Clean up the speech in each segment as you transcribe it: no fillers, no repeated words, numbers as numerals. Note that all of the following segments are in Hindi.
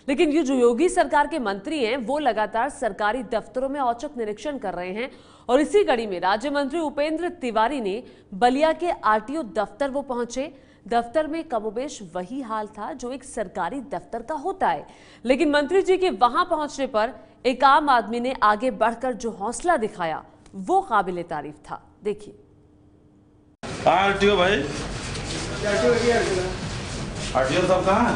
लेकिन ये जो योगी सरकार के मंत्री हैं वो लगातार सरकारी दफ्तरों में औचक निरीक्षण कर रहे हैं और इसी कड़ी में राज्य मंत्री उपेंद्र तिवारी ने बलिया के आरटीओ दफ्तर वो पहुंचे। दफ्तर में कमोबेश वही हाल था जो एक सरकारी दफ्तर का होता है, लेकिन मंत्री जी के वहां पहुंचने पर एक आम आदमी ने आगे बढ़कर जो हौसला दिखाया वो काबिले तारीफ था। देखिए। आरटीओ भाई, आरटीओ सब कहाँ है?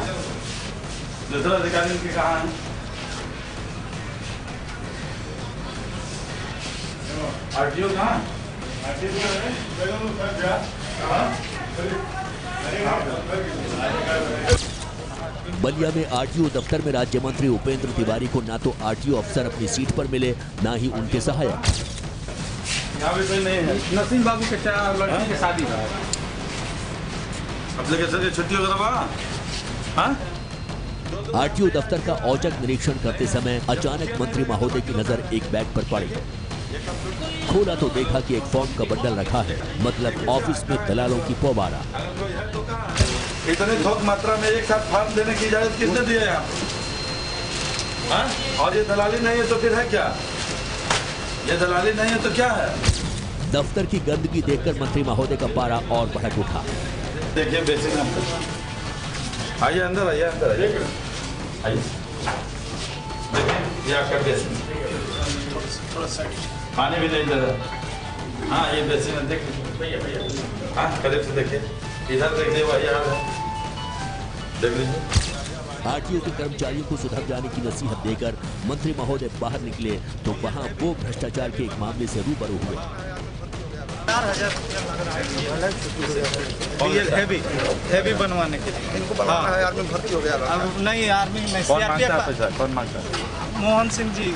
दूसरा अधिकारी के कहाँ है? आरटीओ कहाँ है? बलिया में आरटीओ दफ्तर में राज्य मंत्री उपेंद्र तिवारी को ना तो आरटीओ अफसर अपनी सीट पर मिले, ना ही उनके सहायक। यहाँ भी कोई नहीं है। नसीम बाबू के लड़की की शादी है। एप्लीकेशन की छुट्टी वगैरह। आरटीओ दफ्तर का औचक निरीक्षण करते समय अचानक मंत्री महोदय की नजर एक बैग पर पड़ी। खोला तो देखा कि एक फॉर्म का बंडल रखा है, मतलब ऑफिस में दलालों की पौबारा। इतनी थोक मात्रा में एक साथ फॉर्म देने की इजाजत किसने दी है यहाँ? और ये दलाली नहीं है तो फिर है क्या? ये दलाली नहीं है तो क्या है? दफ्तर की गंदगी देखकर मंत्री महोदय का पारा और भड़क उठा। देखिए बेसिन आइए, अंदर आइए, अंदर आइए, आइए। देखिए ये आपका बेसिन, पानी भी नहीं दे रहा। हाँ ये बेसिन है, देख लीजिए। हाँ करीब से देखिए, इधर देखिए वही हाल है, देख लीजिए। आरटीओ के कर्मचारियों को सुधर जाने की नसीहत देकर मंत्री महोदय बाहर निकले तो वहां वो भ्रष्टाचार के एक मामले से रूबरू हुए। 4,000 हैवी बनवाने के लिए इनको बनाना है। आर्मी में भर्ती हो गया। अब नहीं, आर्मी में कौन मांगता है पैसा? कौन मांगता है? मोहन सिंह जी।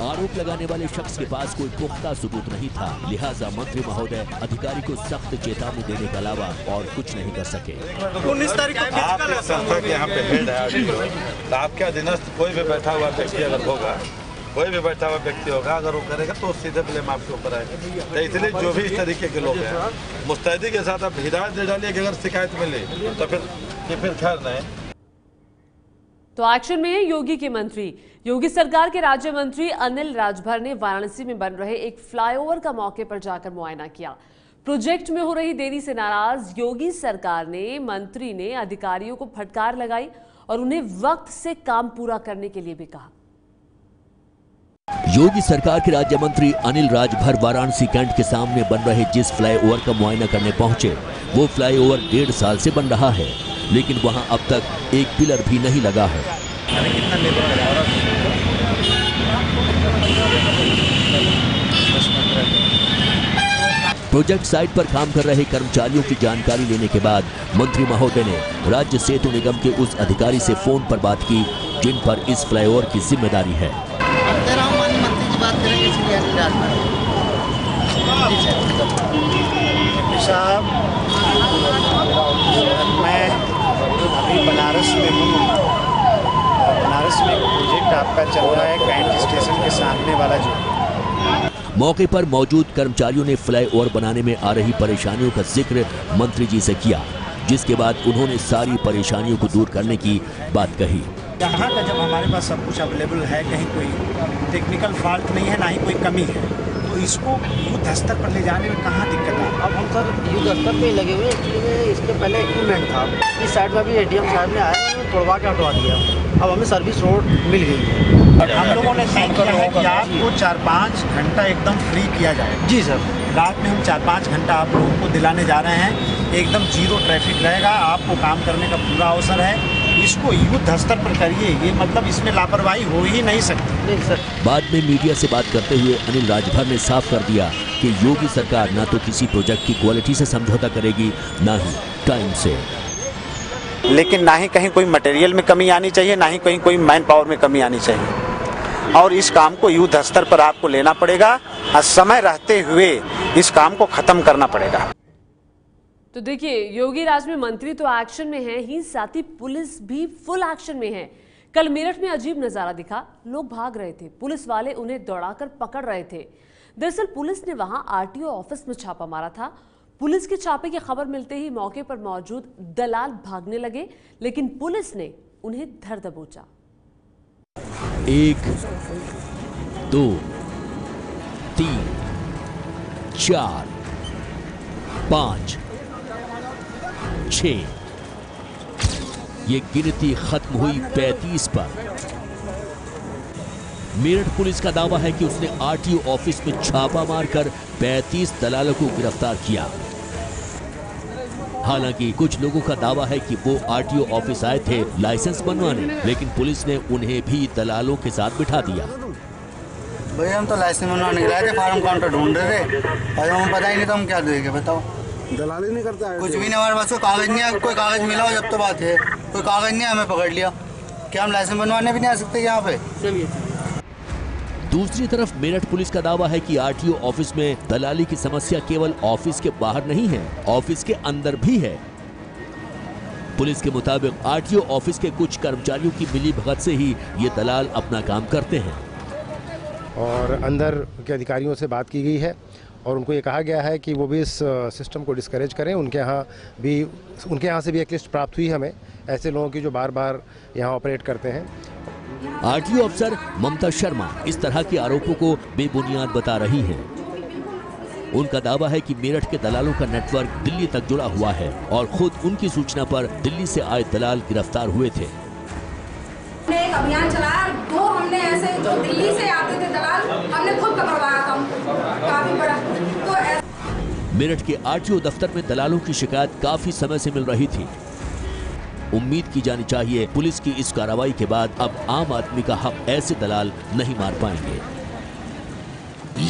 आरोप लगाने वाले शख्स के पास कोई पुख्ता सबूत नहीं था, लिहाजा मंत्री महोदय अधिकारी को सख्त चेतावनी देने के अलावा और कुछ नहीं कर सके। 19 तारीख को आप इस संस्था के यहाँ पे हेड है, तो आपके अधीनस्थ कोई भी बैठा हुआ व्यक्ति अगर होगा, कोई भी बैठा हुआ व्यक्ति होगा, अगर वो करेगा तो सीधे ब्लेम आपके ऊपर आएगा। तो इसलिए जो भी इस तरीके के लोग हैं, मुस्तैदी के साथ आप हिदायत दे डालिए कि अगर शिकायत मिले तो फिर खैर नहीं। तो एक्शन में है योगी के मंत्री। योगी सरकार के राज्य मंत्री अनिल राजभर ने वाराणसी में बन रहे एक फ्लाईओवर का मौके पर जाकर मुआयना किया। प्रोजेक्ट में हो रही देरी से नाराज योगी सरकार ने मंत्री ने अधिकारियों को फटकार लगाई और उन्हें वक्त से काम पूरा करने के लिए भी कहा। योगी सरकार के राज्य मंत्री अनिल राजभर वाराणसी कैंट के सामने बन रहे जिस फ्लाईओवर का मुआयना करने पहुंचे, वो फ्लाईओवर 1.5 साल से बन रहा है, लेकिन वहां अब तक एक पिलर भी नहीं लगा है। प्रोजेक्ट साइट पर काम कर रहे कर्मचारियों की जानकारी लेने के बाद मंत्री महोदय ने राज्य सेतु निगम के उस अधिकारी से फोन पर बात की जिन पर इस फ्लाईओवर की जिम्मेदारी है। साहब, मैं अभी बनारस में हूँ। बनारस में एक प्रोजेक्ट आपका चल रहा है कैंट स्टेशन के सामने वाला जो। मौके पर मौजूद कर्मचारियों ने फ्लाईओवर बनाने में आ रही परेशानियों का जिक्र मंत्री जी से किया, जिसके बाद उन्होंने सारी परेशानियों को दूर करने की बात कही। यहाँ का जब हमारे पास सब कुछ अवेलेबल है, कहीं कोई टेक्निकल फॉल्ट नहीं है, ना ही कोई कमी है, तो इसको युद्ध स्तर पर ले जाने में कहाँ दिक्कत है? अब हम सर युद्ध स्तर पे लगे हुए हैं। इसके पहले इक्विपमेंट था, इस साइड में भी एडीएम साहब ने आया, तोड़वा के हटवा दिया। अब हमें सर्विस रोड मिल गई है। हम लोगों ने तय किया है कि आपको 4-5 घंटा एकदम फ्री किया जाए। जी सर, रात में हम 4-5 घंटा आप लोगों को दिलाने जा रहे हैं। एकदम जीरो ट्रैफिक रहेगा, आपको काम करने का पूरा अवसर है। इसको युद्ध स्तर पर करिए, ये मतलब इसमें लापरवाही हो ही नहीं सकती। नहीं सर। बाद में मीडिया से बात करते हुए अनिल राजभर ने साफ कर दिया कि योगी सरकार न तो किसी प्रोजेक्ट की क्वालिटी से समझौता करेगी, ना ही टाइम से। लेकिन ना ही कहीं कोई मटेरियल में कमी आनी चाहिए, ना ही कहीं कोई मैन पावर में कमी आनी चाहिए। और इस काम को युद्ध स्तर पर आपको लेना पड़ेगा और समय रहते हुए इस काम को खत्म करना पड़ेगा। तो देखिए, योगी राज में मंत्री तो एक्शन में है ही, साथ ही पुलिस भी फुल एक्शन में है। कल मेरठ में अजीब नजारा दिखा, लोग भाग रहे थे, पुलिस वाले उन्हें दौड़ाकर पकड़ रहे थे। दरअसल पुलिस ने वहां आरटीओ ऑफिस में छापा मारा था। पुलिस के छापे की खबर मिलते ही मौके पर मौजूद दलाल भागने लगे, लेकिन पुलिस ने उन्हें धर दबोचा। 1, 2, 3, 4, 5, 6। ये गिनती खत्म हुई 35 पर। मेरठ पुलिस का दावा है कि उसने आरटीओ ऑफिस में छापा मारकर 35 दलालों को गिरफ्तार किया। हालांकि कुछ लोगों का दावा है कि वो आरटीओ ऑफिस आए थे लाइसेंस बनवाने, लेकिन पुलिस ने उन्हें भी दलालों के साथ बिठा दिया। भैया हम तो लाइसेंस बनवाने गए थे, फार्म काउंटर ढूंढ रहे थे और हमें पता ही नहीं तो हम क्या देंगे बताओ। दलाली नहीं करता है कुछ भी नहीं, हमारे पास कोई कागज नहीं है। कोई कागज मिला हो जब तो बात है, कोई कागज नहीं, हमें पकड़ लिया। क्या हम लाइसेंस बनवाने भी नहीं आ सकते यहाँ पे? दूसरी तरफ मेरठ पुलिस का दावा है कि आरटीओ ऑफिस में दलाली की समस्या केवल ऑफिस के बाहर नहीं है, ऑफिस के अंदर भी है। पुलिस के मुताबिक आरटीओ ऑफिस के कुछ कर्मचारियों की मिलीभगत से ही ये दलाल अपना काम करते हैं। और अंदर के अधिकारियों से बात की गई है और उनको ये कहा गया है कि वो भी इस सिस्टम को डिस्करेज करें। उनके यहाँ से भी एक लिस्ट प्राप्त हुई हमें ऐसे लोगों की जो बार बार यहाँ ऑपरेट करते हैं। आरटीओ अफसर ममता शर्मा इस तरह के आरोपों को बेबुनियाद बता रही हैं। उनका दावा है कि मेरठ के दलालों का नेटवर्क दिल्ली तक जुड़ा हुआ है और खुद उनकी सूचना पर दिल्ली से आए दलाल गिरफ्तार हुए थे। हमने एक अभियान चलाया, 2 हमने ऐसे जो दिल्ली से आते थे दलाल, हमने खुद पकड़वाया था काफी बड़ा। तो मेरठ के आरटीओ दफ्तर में दलालों की शिकायत काफी समय से मिल रही थी। उम्मीद की जानी चाहिए पुलिस की इस कार्रवाई के बाद अब आम आदमी का हक ऐसे दलाल नहीं मार पाएंगे।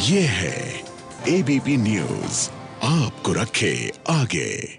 ये है एबीपी न्यूज़, आपको रखे आगे।